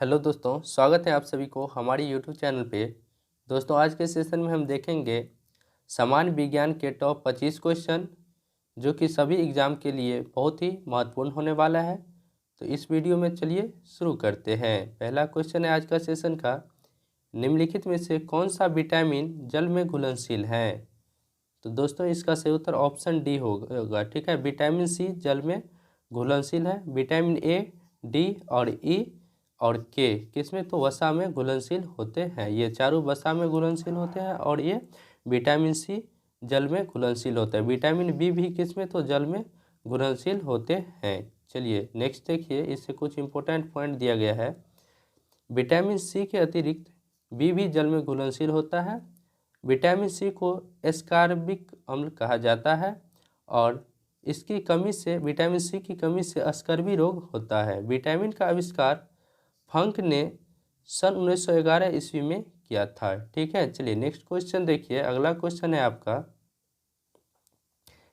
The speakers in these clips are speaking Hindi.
हेलो दोस्तों, स्वागत है आप सभी को हमारी यूट्यूब चैनल पे। दोस्तों, आज के सेशन में हम देखेंगे सामान्य विज्ञान के टॉप 25 क्वेश्चन जो कि सभी एग्ज़ाम के लिए बहुत ही महत्वपूर्ण होने वाला है। तो इस वीडियो में चलिए शुरू करते हैं। पहला क्वेश्चन है आज का सेशन का, निम्नलिखित में से कौन सा विटामिन जल में घुलनशील है? तो दोस्तों, इसका सही उत्तर ऑप्शन डी होगा। ठीक है, विटामिन सी जल में घुलनशील है। विटामिन ए, डी और ई और के किसमें, तो वसा में घुलनशील होते हैं। ये चारों वसा में घुलनशील होते हैं और ये विटामिन सी जल में घुलनशील होता है। विटामिन बी भी किसमें, तो जल में घुलनशील होते हैं। चलिए नेक्स्ट देखिए, इससे कुछ इंपॉर्टेंट पॉइंट दिया गया है। विटामिन सी के अतिरिक्त बी भी जल में घुलनशील होता है। विटामिन सी को एस्कॉर्बिक अम्ल कहा जाता है और इसकी कमी से, विटामिन सी की कमी से स्कर्वी रोग होता है। विटामिन का आविष्कार फंक ने सन 1911 ईस्वी में किया था। ठीक है, चलिए नेक्स्ट क्वेश्चन देखिए। अगला क्वेश्चन है आपका,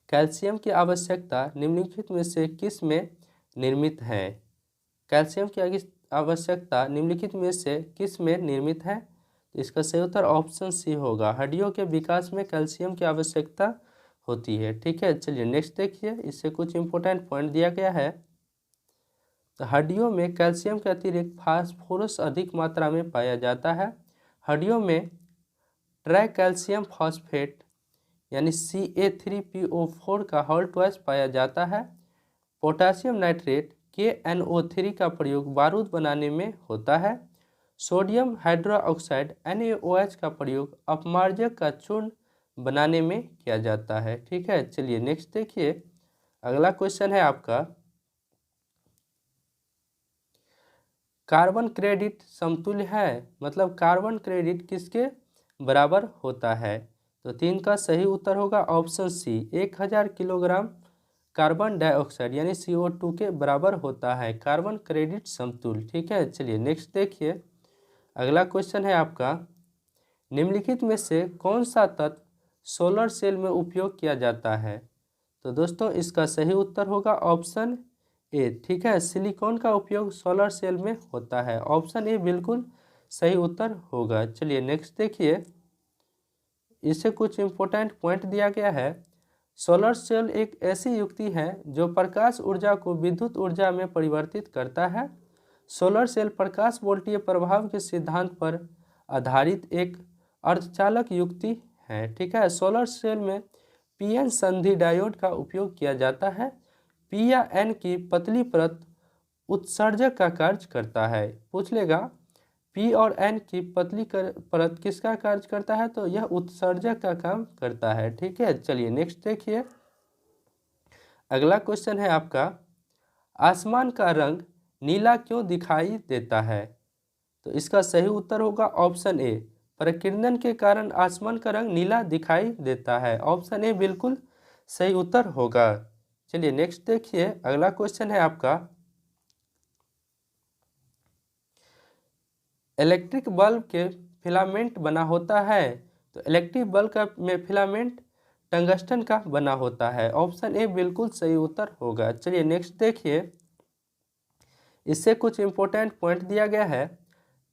कैल्शियम की आवश्यकता निम्नलिखित में से किस में निर्मित है? कैल्शियम की आवश्यकता निम्नलिखित में से किस में निर्मित है? इसका सही उत्तर ऑप्शन सी होगा। हड्डियों के विकास में कैल्शियम की आवश्यकता होती है। ठीक है, चलिए नेक्स्ट देखिए, इससे कुछ इंपॉर्टेंट पॉइंट दिया गया है। तो हड्डियों में कैल्शियम के अतिरिक्त फास्फोरस अधिक मात्रा में पाया जाता है। हड्डियों में ट्राइकैल्शियम फॉस्फेट यानी CA3PO4 का हॉल्टवाइज पाया जाता है। पोटासियम नाइट्रेट KNO3 का प्रयोग बारूद बनाने में होता है। सोडियम हाइड्रोक्साइड NaOH का प्रयोग अपमार्जक का चूर्ण बनाने में किया जाता है। ठीक है, चलिए नेक्स्ट देखिए। अगला क्वेश्चन है आपका, कार्बन क्रेडिट समतुल्य है, मतलब कार्बन क्रेडिट किसके बराबर होता है? तो 3 का सही उत्तर होगा option C, 1000 kilogram carbon dioxide यानी CO2 के बराबर होता है कार्बन क्रेडिट समतुल्य। ठीक है, चलिए नेक्स्ट देखिए। अगला क्वेश्चन है आपका, निम्नलिखित में से कौन सा तत्व सोलर सेल में उपयोग किया जाता है? तो दोस्तों, इसका सही उत्तर होगा ऑप्शन ए। ठीक है, सिलिकॉन का उपयोग सोलर सेल में होता है। ऑप्शन ए बिल्कुल सही उत्तर होगा। चलिए नेक्स्ट देखिए, इससे कुछ इंपॉर्टेंट पॉइंट दिया गया है। सोलर सेल एक ऐसी युक्ति है जो प्रकाश ऊर्जा को विद्युत ऊर्जा में परिवर्तित करता है। सोलर सेल प्रकाश वोल्टीय प्रभाव के सिद्धांत पर आधारित एक अर्धचालक युक्ति है। ठीक है, सोलर सेल में PN संधि डायोड का उपयोग किया जाता है। P या N की पतली परत उत्सर्जक का कार्य करता है। पूछ लेगा P और N की पतली परत किसका कार्य करता है? तो यह उत्सर्जक का काम करता है। ठीक है, चलिए नेक्स्ट देखिए। अगला क्वेश्चन है आपका, आसमान का रंग नीला क्यों दिखाई देता है? तो इसका सही उत्तर होगा ऑप्शन ए, प्रकीर्णन के कारण आसमान का रंग नीला दिखाई देता है। ऑप्शन ए बिल्कुल सही उत्तर होगा। चलिए नेक्स्ट देखिए। अगला क्वेश्चन है आपका, इलेक्ट्रिक बल्ब के फिलामेंट बना होता है। तो इलेक्ट्रिक बल्ब का में फिलामेंट टंगस्टन का बना होता है। ऑप्शन ए बिल्कुल सही उत्तर होगा। चलिए नेक्स्ट देखिए, इससे कुछ इंपॉर्टेंट पॉइंट दिया गया है।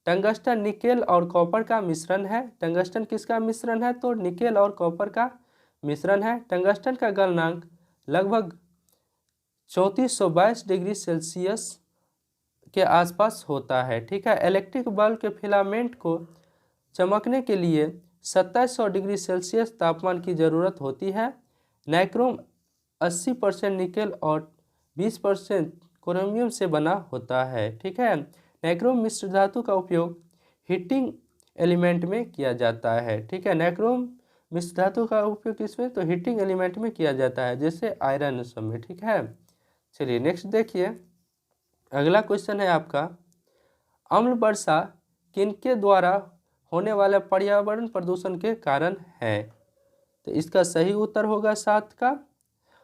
टंगस्टन निकेल और कॉपर का मिश्रण है। टंगस्टन किसका मिश्रण है? तो निकेल और कॉपर का मिश्रण है। टंगस्टन का गलनांक लगभग 3422 डिग्री सेल्सियस के आसपास होता है। ठीक है, इलेक्ट्रिक बल्ब के फिलामेंट को चमकने के लिए 2700 डिग्री सेल्सियस तापमान की ज़रूरत होती है। नाइक्रोम 80% निकेल और 20% क्रोमियम से बना होता है। ठीक है, नाइक्रोम मिश्र धातु का उपयोग हीटिंग एलिमेंट में किया जाता है। ठीक है, नाइक्रोम मिश्र धातु का उपयोग किसमें? तो हीटिंग एलिमेंट में किया जाता है, जैसे आयरन सब में। ठीक है, चलिए नेक्स्ट देखिए। अगला क्वेश्चन है आपका, अम्ल वर्षा किनके द्वारा होने वाले पर्यावरण प्रदूषण के कारण है? तो इसका सही उत्तर होगा 7 का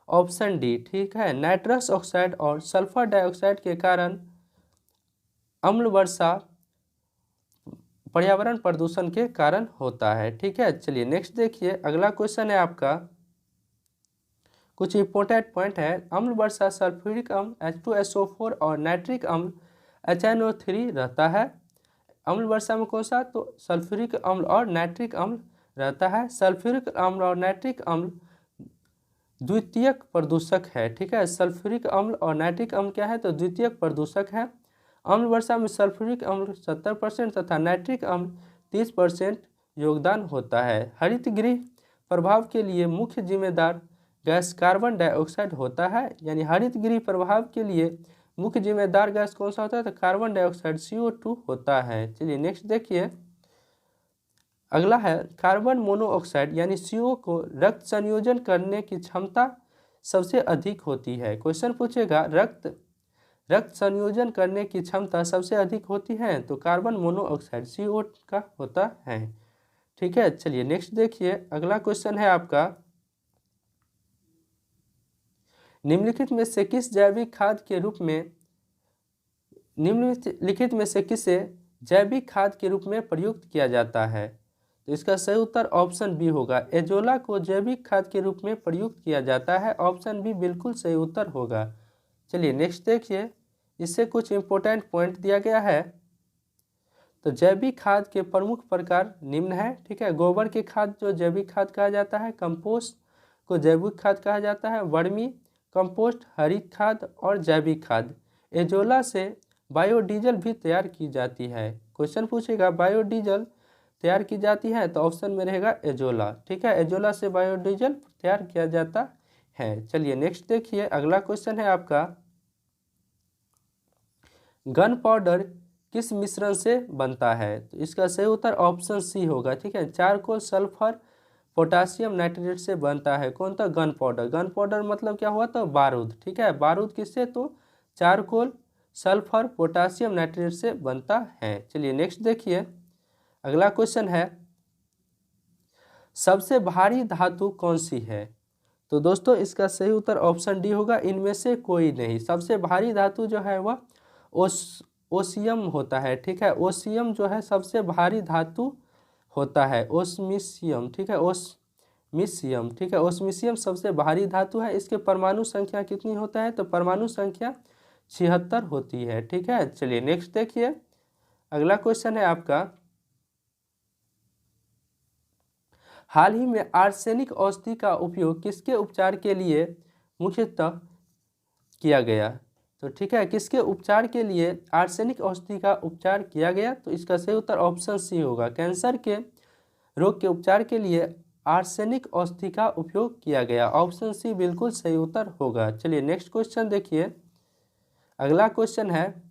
ऑप्शन डी। ठीक है, नाइट्रस ऑक्साइड और सल्फर डाइऑक्साइड के कारण अम्ल वर्षा पर्यावरण प्रदूषण के कारण होता है। ठीक है, चलिए नेक्स्ट देखिए। अगला क्वेश्चन है आपका, कुछ इंपॉर्टेंट पॉइंट है। अम्ल वर्षा सल्फ्यूरिक अम्ल H2SO4 और नाइट्रिक अम्ल HNO3 रहता है। अम्ल वर्षा में कौन सा, तो सल्फ्यूरिक अम्ल और नाइट्रिक अम्ल रहता है। सल्फ्यूरिक अम्ल और नाइट्रिक अम्ल द्वितीयक प्रदूषक है, ठीक है। सल्फ्यूरिक अम्ल और नाइट्रिक अम्ल क्या है, तो द्वितीयक प्रदूषक है। अम्ल वर्षा में सल्फ्यूरिक अम्ल 70% तथा नाइट्रिक अम्ल 30% योगदान होता है। हरित गृह प्रभाव के लिए मुख्य जिम्मेदार गैस कार्बन डाइऑक्साइड होता है, यानी हरित गृह प्रभाव के लिए मुख्य जिम्मेदार गैस कौन सा होता है, तो कार्बन डाइऑक्साइड CO2 होता है। चलिए नेक्स्ट देखिए, अगला है कार्बन मोनोऑक्साइड यानी CO को रक्त संयोजन करने की क्षमता सबसे अधिक होती है। क्वेश्चन पूछेगा रक्त संयोजन करने की क्षमता सबसे अधिक होती है, तो कार्बन मोनोऑक्साइड CO का होता है, ठीक है। चलिए नेक्स्ट देखिए, अगला क्वेश्चन है आपका, निम्नलिखित में से किस जैविक खाद के रूप में निम्नलिखित में से किसे जैविक खाद के रूप में प्रयुक्त किया जाता है, तो इसका सही उत्तर ऑप्शन बी होगा। एजोला को जैविक खाद के रूप में प्रयुक्त किया जाता है, ऑप्शन बी बिल्कुल सही उत्तर होगा। चलिए नेक्स्ट देखिए, इससे कुछ इंपॉर्टेंट पॉइंट दिया गया है। तो जैविक खाद के प्रमुख प्रकार निम्न है, ठीक है। गोबर के खाद जो जैविक खाद कहा जाता है, कंपोस्ट को जैविक खाद कहा जाता है, वर्मी कंपोस्ट हरित खाद और जैविक खाद। एजोला से बायोडीजल भी तैयार की जाती है। क्वेश्चन पूछेगा बायोडीजल तैयार की जाती है, तो ऑप्शन में रहेगा एजोला, ठीक है। एजोला से बायोडीजल तैयार किया जाता है। चलिए नेक्स्ट देखिए, अगला क्वेश्चन है आपका, गन पाउडर किस मिश्रण से बनता है, तो इसका सही उत्तर ऑप्शन सी होगा, ठीक है। चारकोल सल्फर पोटासियम नाइट्रेट से बनता है कौन सा, गन पाउडर। गन पाउडर मतलब क्या हुआ, तो बारूद, ठीक है। बारूद किससे, तो चारकोल सल्फर पोटासियम नाइट्रेट से बनता है। चलिए नेक्स्ट देखिए, अगला क्वेश्चन है, सबसे भारी धातु कौन सी है, तो दोस्तों इसका सही उत्तर ऑप्शन डी होगा, इनमें से कोई नहीं। सबसे भारी धातु जो है वह ओसियम होता है, ठीक है। ओसियम जो है सबसे भारी धातु होता है, ओस्मिशियम, ठीक है। ओस्मिशियम, ठीक है। ओस्मिशियम सबसे भारी धातु है। इसके परमाणु संख्या कितनी होता है, तो परमाणु संख्या 76 होती है, ठीक है। चलिए नेक्स्ट देखिए, अगला क्वेश्चन है आपका, हाल ही में आर्सेनिक औषधि का उपयोग किसके उपचार के लिए मुख्यतः किया गया, तो ठीक है, किसके उपचार के लिए आर्सेनिक औषधि का उपचार किया गया, तो इसका सही उत्तर ऑप्शन सी होगा। कैंसर के रोग के उपचार के लिए आर्सेनिक औषधि का उपयोग किया गया, ऑप्शन सी बिल्कुल सही उत्तर होगा। चलिए नेक्स्ट क्वेश्चन देखिए, अगला क्वेश्चन है,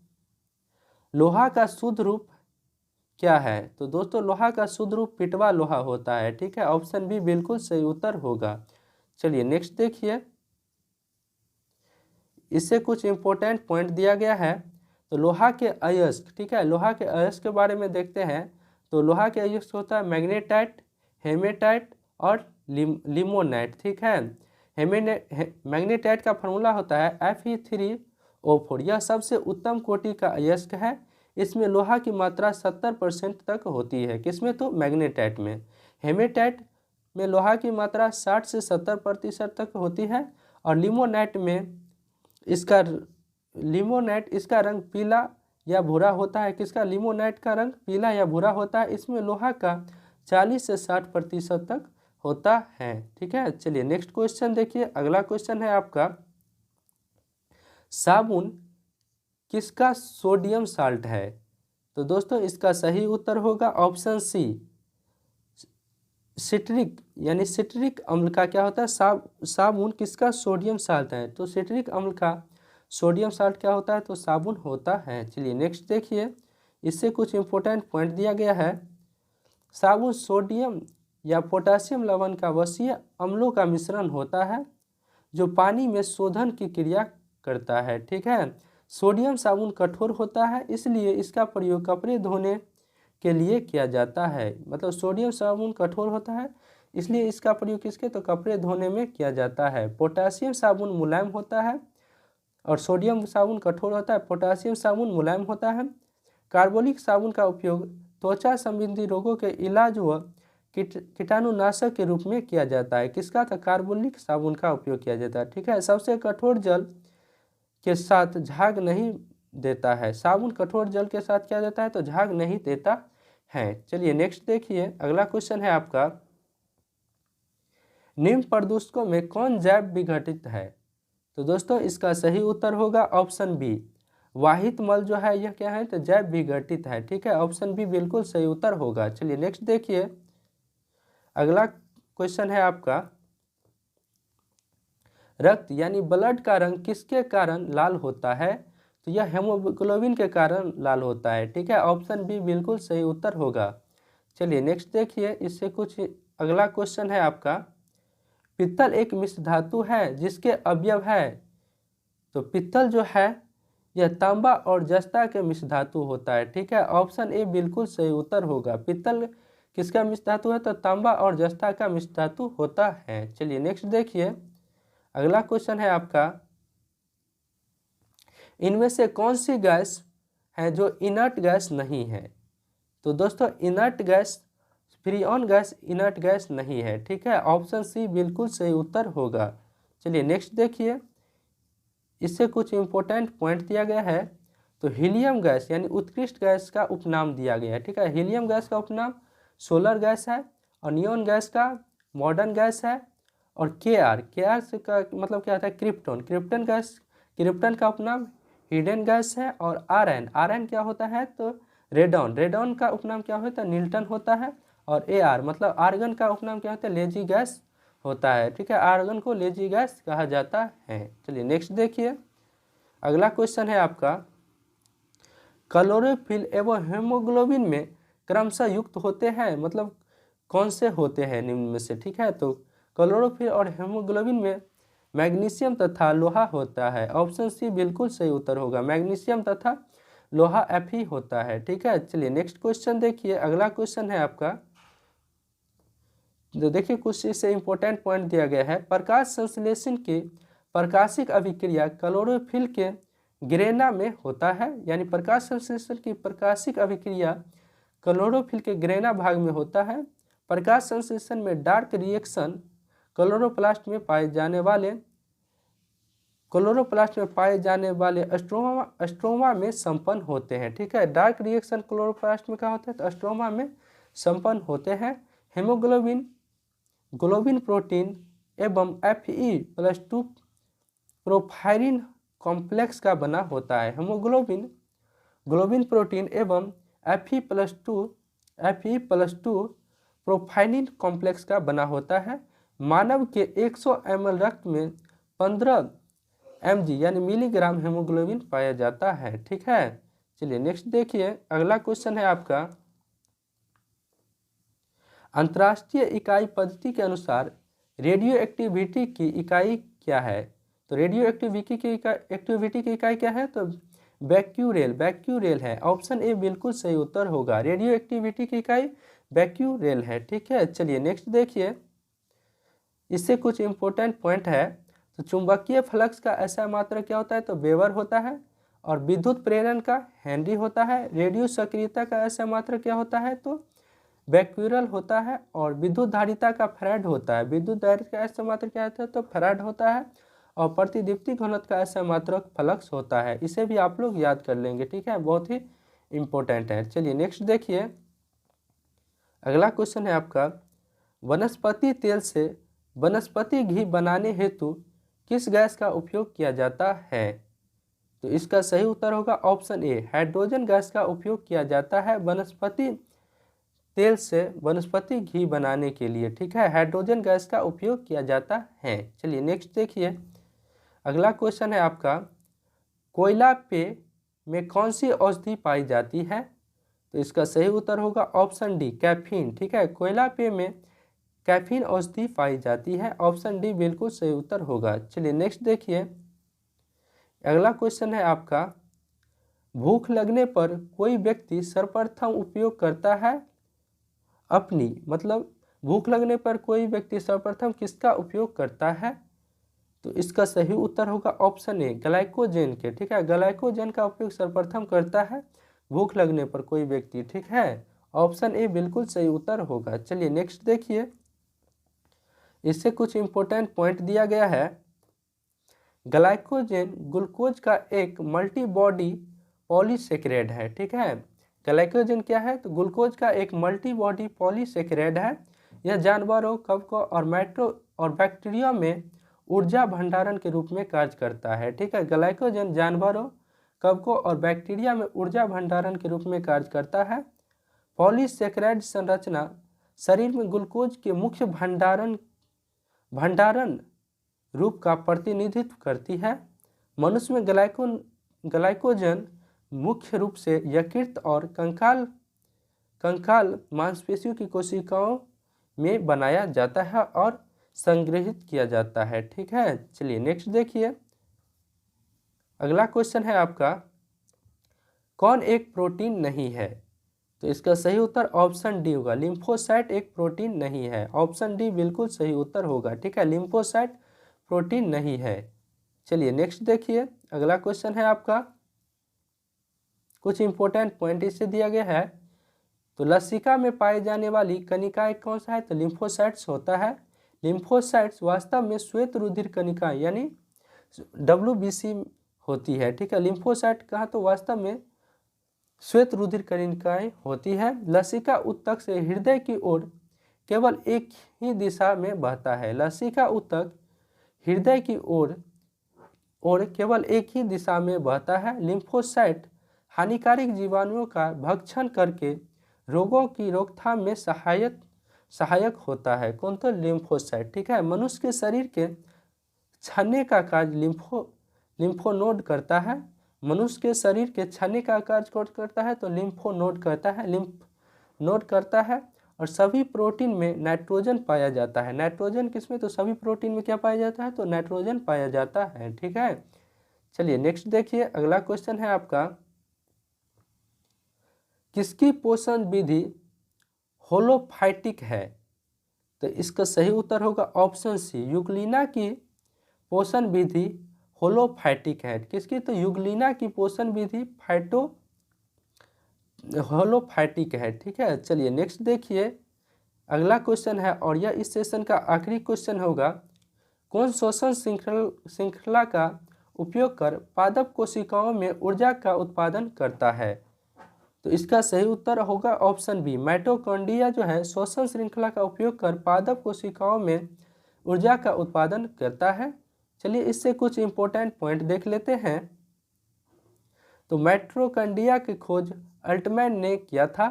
लोहा का शुद्ध रूप क्या है, तो दोस्तों लोहा का शुद्ध रूप पिटवा लोहा होता है, ठीक है। ऑप्शन बी बिल्कुल सही उत्तर होगा। चलिए नेक्स्ट देखिए, इससे कुछ इंपॉर्टेंट पॉइंट दिया गया है। तो लोहा के अयस्क, ठीक है, लोहा के अयस्क के बारे में देखते हैं। तो लोहा के अयस्क होता है मैग्नेटाइट, हेमेटाइट और लिमोनाइट, ठीक है। मैग्नेटाइट का फॉर्मूला होता है Fe3O4, यह सबसे उत्तम कोटि का अयस्क है। इसमें लोहा की मात्रा 70% तक होती है, किसमें, तो मैग्नेटाइट में। हेमेटाइट में लोहा की मात्रा 60 से 70% तक होती है। और लिमोनाइट इसका रंग पीला या भूरा होता है, किसका, लिमोनाइट का रंग पीला या भूरा होता है। इसमें लोहा का 40 से 60% तक होता है, ठीक है। चलिए नेक्स्ट क्वेश्चन देखिए, अगला क्वेश्चन है आपका, साबुन किसका सोडियम साल्ट है, तो दोस्तों इसका सही उत्तर होगा ऑप्शन सी, सिट्रिक यानी सिट्रिक अम्ल का क्या होता है, साबुन किसका सोडियम साल्ट है, तो सिट्रिक अम्ल का सोडियम साल्ट क्या होता है, तो साबुन होता है। चलिए नेक्स्ट देखिए, इससे कुछ इंपॉर्टेंट पॉइंट दिया गया है। साबुन सोडियम या पोटासियम लवण का वसीय अम्लों का मिश्रण होता है जो पानी में शोधन की क्रिया करता है, ठीक है। सोडियम साबुन कठोर होता है, इसलिए इसका प्रयोग कपड़े धोने के लिए किया जाता है। मतलब सोडियम साबुन कठोर होता है, इसलिए इसका प्रयोग किसके, तो कपड़े धोने में किया जाता है। पोटासियम साबुन मुलायम होता है और सोडियम साबुन कठोर होता है, पोटासियम साबुन मुलायम होता है। कार्बोलिक साबुन का उपयोग त्वचा संबंधी रोगों के इलाज व कीटाणुनाशक के रूप में किया जाता है, किसका, था कार्बोलिक साबुन का उपयोग किया जाता है, ठीक है। सबसे कठोर जल के साथ झाग नहीं देता है। साबुन कठोर जल के साथ क्या देता है, तो झाग नहीं देता है। चलिए नेक्स्ट देखिए, अगला क्वेश्चन है आपका, निम्न प्रदूषकों में कौन जैव विघटित है। तो दोस्तों इसका सही उत्तर होगा ऑप्शन बी, वाहित मल जो है यह क्या है, तो जैव विघटित है। ठीक है, ऑप्शन बी बिल्कुल सही उत्तर होगा। चलिए नेक्स्ट देखिए, अगला क्वेश्चन है आपका, रक्त यानी ब्लड का रंग किसके कारण लाल होता है। तो यह हेमोग्लोबिन के कारण लाल होता है। ठीक है, ऑप्शन बी बिल्कुल सही उत्तर होगा। चलिए नेक्स्ट देखिए, इससे कुछ अगला क्वेश्चन है आपका, पित्तल एक मिश्र धातु है जिसके अवयव है। तो पित्तल जो है यह तांबा और जस्ता के मिश्र धातु होता है। ठीक है, ऑप्शन ए बिल्कुल सही उत्तर होगा। पित्तल किसका मिश्र धातु है, तो तांबा और जस्ता का मिश्र धातु होता है। चलिए नेक्स्ट देखिए, अगला क्वेश्चन है आपका, इनमें से कौन सी गैस है जो इनर्ट गैस नहीं है। तो दोस्तों inert gas, freon gas inert gas नहीं है। ठीक है, ऑप्शन सी बिल्कुल सही उत्तर होगा। चलिए नेक्स्ट देखिए, इससे कुछ इंपॉर्टेंट पॉइंट दिया गया है। तो हीलियम गैस यानी उत्कृष्ट गैस का उपनाम दिया गया है। ठीक है, हीलियम गैस का उपनाम सोलर गैस है, और नियॉन गैस का मॉडर्न गैस है, और के आर से का मतलब क्या होता है, क्रिप्टन, क्रिप्टन गैस, क्रिप्टन का उपनाम हिडन गैस है, और आर एन क्या होता है, तो रेडॉन, रेडॉन का उपनाम क्या होता है, न्यूटन होता है, और ए आर मतलब आर्गन का उपनाम क्या होता है, लेजी गैस होता है। ठीक है, आर्गन को लेजी गैस कहा जाता है। चलिए नेक्स्ट देखिए, अगला क्वेश्चन है आपका, क्लोरोफिल एवं हेमोग्लोबिन में क्रमशः युक्त होते हैं, मतलब कौन से होते हैं निम्न में से। ठीक है, तो क्लोरोफिल और हेमोग्लोबिन में मैग्नीशियम तथा लोहा होता है। ऑप्शन सी बिल्कुल सही उत्तर होगा, मैग्नीशियम तथा लोहा Fe होता है। ठीक है, चलिए नेक्स्ट क्वेश्चन देखिए, अगला क्वेश्चन है आपका, जो देखिए कुछ इससे इंपॉर्टेंट पॉइंट दिया गया है, प्रकाश संश्लेषण की प्रकाशिक अभिक्रिया क्लोरोफिल के ग्रेना में होता है, यानी प्रकाश संश्लेषण की प्रकाशिक अभिक्रिया क्लोरोफिल के ग्रेना भाग में होता है। प्रकाश संश्लेषण में डार्क रिएक्शन क्लोरोप्लास्ट में पाए जाने वाले स्ट्रोमा में संपन्न होते हैं। ठीक है, डार्क रिएक्शन क्लोरोप्लास्ट में क्या होता है, तो स्ट्रोमा में संपन्न होते हैं। हेमोग्लोबिन ग्लोबिन प्रोटीन एवं Fe+2 प्रोफाइलिन कॉम्प्लेक्स का बना होता है। हेमोग्लोबिन ग्लोबिन प्रोटीन एवं Fe+2 प्रोफाइलिन कॉम्प्लेक्स का बना होता है। मानव के 100 ml रक्त में 15 mg यानी मिलीग्राम हेमोग्लोबिन पाया जाता है। ठीक है, चलिए नेक्स्ट देखिए, अगला क्वेश्चन है आपका, अंतर्राष्ट्रीय इकाई पद्धति के अनुसार रेडियो एक्टिविटी की इकाई क्या है। तो रेडियो एक्टिविटी की इकाई क्या है, तो बैक्यूरेल है। ऑप्शन ए बिल्कुल सही उत्तर होगा, रेडियो एक्टिविटी की इकाई बैक्यूरेल है। ठीक है, चलिए नेक्स्ट देखिए, इससे कुछ इंपॉर्टेंट पॉइंट है। तो चुंबकीय फ्लक्स का ऐसा मात्रक क्या होता है, तो वेबर होता है, और विद्युत प्रेरण का हेनरी होता है। रेडियो सक्रियता का ऐसा मात्रक क्या होता है, तो बैक्यूरल होता है, और विद्युत धारिता का फैराड होता है। विद्युत धारिता का ऐसा मात्रक क्या होता है, तो फैराड होता है, और प्रतिदीप्ति घनत्व का ऐसा मात्रक फ्लक्स होता है। इसे भी आप लोग याद कर लेंगे। ठीक है, बहुत ही इंपॉर्टेंट है। चलिए नेक्स्ट देखिए, अगला क्वेश्चन है आपका, वनस्पति तेल से वनस्पति घी बनाने हेतु किस गैस का उपयोग किया जाता है। तो इसका सही उत्तर होगा ऑप्शन ए, हाइड्रोजन गैस का उपयोग किया जाता है वनस्पति तेल से वनस्पति घी बनाने के लिए। ठीक है, हाइड्रोजन गैस का उपयोग किया जाता है। चलिए नेक्स्ट देखिए, अगला क्वेश्चन है आपका, कोयला पेय में कौन सी औषधि पाई जाती है। तो इसका सही उत्तर होगा ऑप्शन डी, कैफीन। ठीक है, कोयला पेय में कैफीन औषधि पाई जाती है। ऑप्शन डी बिल्कुल सही उत्तर होगा। चलिए नेक्स्ट देखिए, अगला क्वेश्चन है आपका, भूख लगने पर कोई व्यक्ति सर्वप्रथम उपयोग करता है भूख लगने पर कोई व्यक्ति सर्वप्रथम किसका उपयोग करता है। तो इसका सही उत्तर होगा ऑप्शन ए, ग्लाइकोजन के। ठीक है, ग्लाइकोजन का उपयोग सर्वप्रथम करता है भूख लगने पर कोई व्यक्ति। ठीक है, ऑप्शन ए बिल्कुल सही उत्तर होगा। चलिए नेक्स्ट देखिए, इससे कुछ इंपॉर्टेंट पॉइंट दिया गया है। ग्लाइकोजन ग्लूकोज का एक मल्टी बॉडी पॉलीसेकेराइड है, ठीक है। ग्लाइकोजन क्या है, तो ग्लूकोज का एक मल्टी बॉडी पॉलीसेकेराइड है। यह जानवरों, कवकों और माइक्रो और बैक्टीरिया में ऊर्जा भंडारण के रूप में कार्य करता है, ठीक है। ग्लाइकोजन जानवरों, कवकों और बैक्टीरिया में ऊर्जा भंडारण के रूप में कार्य करता है। पॉलीसेकेराइड संरचना शरीर में ग्लूकोज के मुख्य भंडारण रूप का प्रतिनिधित्व करती है। मनुष्य में ग्लाइकोजन मुख्य रूप से यकृत और कंकाल मांसपेशियों की कोशिकाओं में बनाया जाता है और संग्रहित किया जाता है, ठीक है। चलिए नेक्स्ट देखिए, अगला क्वेश्चन है आपका, कौन एक प्रोटीन नहीं है, तो इसका सही उत्तर ऑप्शन डी होगा, लिम्फोसाइट एक प्रोटीन नहीं है। ऑप्शन डी बिल्कुल सही उत्तर होगा, ठीक है, लिम्फोसाइट प्रोटीन नहीं है। चलिए नेक्स्ट देखिए, अगला क्वेश्चन है आपका, कुछ इंपॉर्टेंट पॉइंट इससे दिया गया है। तो लसिका में पाई जाने वाली कणिकाएं कौन सा है, तो लिम्फोसाइट्स होता है। लिम्फोसाइट्स वास्तव में श्वेत रुधिर कणिकाएं यानी WBC होती है, ठीक है। लिम्फोसाइट कहा तो वास्तव में श्वेत रुधिर कणिकाएं होती है। लसिका ऊतक से हृदय की ओर केवल एक ही दिशा में बहता है। लसिका ऊतक हृदय की ओर केवल एक ही दिशा में बहता है। लिम्फोसाइट हानिकारक जीवाणुओं का भक्षण करके रोगों की रोकथाम में सहायक होता है। कौन, तो लिम्फोसाइट, ठीक है। मनुष्य के शरीर के छानने का कार्य लिम्फोनोड करता है। मनुष्य के शरीर के छानने का कार्य कौन करता है, तो लिम्फोनोड करता है। और सभी प्रोटीन में नाइट्रोजन पाया जाता है। नाइट्रोजन किसमें, तो सभी प्रोटीन में क्या पाया जाता है, तो नाइट्रोजन पाया जाता है, ठीक है। चलिए नेक्स्ट देखिए, अगला क्वेश्चन है आपका, किसकी पोषण विधि होलोफाइटिक है, तो इसका सही उत्तर होगा ऑप्शन सी, यूग्लिना की पोषण विधि होलोफाइटिक है। किसकी, तो यूग्लिना की पोषण विधि होलोफाइटिक है, ठीक है। चलिए नेक्स्ट देखिए, अगला क्वेश्चन है और यह इस सेशन का आखिरी क्वेश्चन होगा, कौन श्वसन श्रृंखला का उपयोग कर पादप कोशिकाओं में ऊर्जा का उत्पादन करता है, तो इसका सही उत्तर होगा ऑप्शन बी, माइटोकॉन्ड्रिया जो है श्वसन श्रृंखला का उपयोग कर पादप कोशिकाओं में ऊर्जा का उत्पादन करता है। चलिए इससे कुछ इंपॉर्टेंट पॉइंट देख लेते हैं। तो माइटोकॉन्ड्रिया की खोज अल्टमैन ने किया था।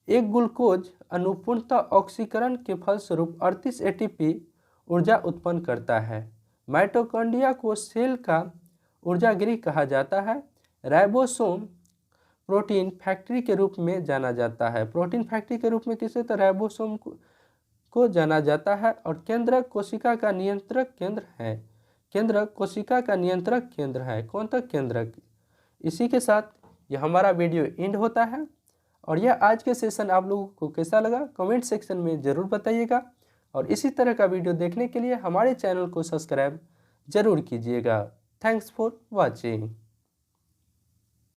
एक ग्लूकोज अनुपूर्णता ऑक्सीकरण के फलस्वरूप 38 ATP ऊर्जा उत्पन्न करता है। माइटोकॉन्ड्रिया को सेल का ऊर्जागृह कहा जाता है। राइबोसोम प्रोटीन फैक्ट्री के रूप में जाना जाता है। प्रोटीन फैक्ट्री के रूप में किसे, तो राइबोसोम को जाना जाता है। और केंद्रक कोशिका का नियंत्रक केंद्र है। केंद्रक कोशिका का नियंत्रक केंद्र है। कौन, तो केंद्रक। इसी के साथ यह हमारा वीडियो एंड होता है। और यह आज के सेशन आप लोगों को कैसा लगा कमेंट सेक्शन में ज़रूर बताइएगा। और इसी तरह का वीडियो देखने के लिए हमारे चैनल को सब्सक्राइब जरूर कीजिएगा। Thanks for watching.